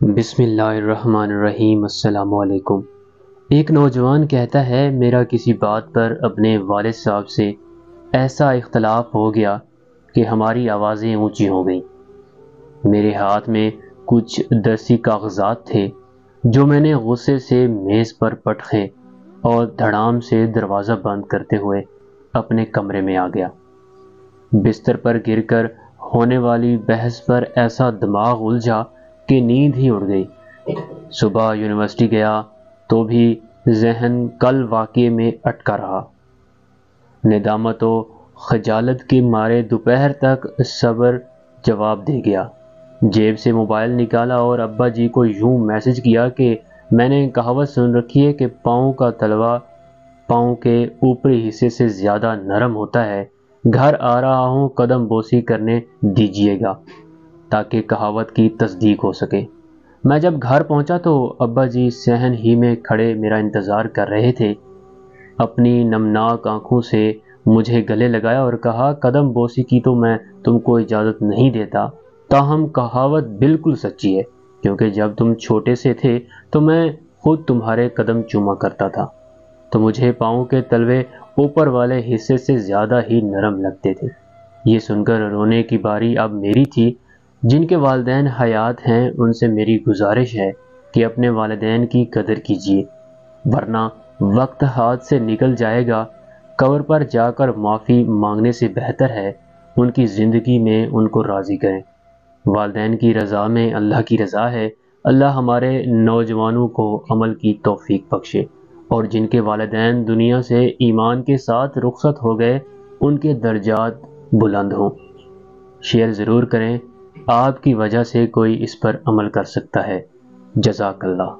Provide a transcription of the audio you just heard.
بسم اللہ الرحمن الرحیم۔ السلام علیکم۔ ایک نوجوان کہتا ہے میرا کسی بات پر اپنے والد صاحب سے ایسا اختلاف ہو گیا کہ ہماری آوازیں اونچی ہو گئیں۔ میرے ہاتھ میں کچھ درسی کاغذات تھے جو میں نے غصے سے میز پر پٹخے اور دھڑام سے دروازہ بند کرتے ہوئے اپنے کمرے میں آ گیا۔ بستر پر گر کر ہونے والی بحث پر ایسا دماغ الجھا کہ نیند ہی اڑ گئی۔ صبح یونیورسٹی گیا تو بھی ذہن کل واقعے میں اٹکا رہا۔ ندامت و خجالت کے مارے دوپہر تک صبر جواب دے گیا۔ جیب سے موبائل نکالا اور ابا جی کو یوں میسج کیا کہ میں نے کہاوت سن رکھی ہے کہ پاؤں کا تلوا پاؤں کے اوپری حصے سے زیادہ نرم ہوتا ہے۔ گھر آ رہا ہوں، قدم بوسی کرنے دیجیے گا تاکہ کہاوت کی تصدیق ہو سکے۔ میں جب گھر پہنچا تو ابا جی صحن ہی میں کھڑے میرا انتظار کر رہے تھے۔ اپنی نمناک آنکھوں سے مجھے گلے لگایا اور کہا قدم بوسی کی تو میں تم کو اجازت نہیں دیتا، تاہم کہاوت بالکل سچی ہے، کیونکہ جب تم چھوٹے سے تھے تو میں خود تمہارے قدم چوما کرتا تھا تو مجھے پاؤں کے تلوے اوپر والے حصے سے زیادہ ہی نرم لگتے تھے۔ یہ سن کر رونے کی باری اب میری تھی۔ جن کے والدین حیات ہیں ان سے میری گزارش ہے کہ اپنے والدین کی قدر کیجیے، ورنہ وقت ہاتھ سے نکل جائے گا۔ قبر پر جا کر معافی مانگنے سے بہتر ہے ان کی زندگی میں ان کو راضی کریں۔ والدین کی رضا میں اللہ کی رضا ہے۔ اللہ ہمارے نوجوانوں کو عمل کی توفیق بخشے، اور جن کے والدین دنیا سے ایمان کے ساتھ رخصت ہو گئے ان کے درجات بلند ہوں۔ شیئر ضرور کریں، آپ کی وجہ سے کوئی اس پر عمل کر سکتا ہے۔ جزاک اللہ۔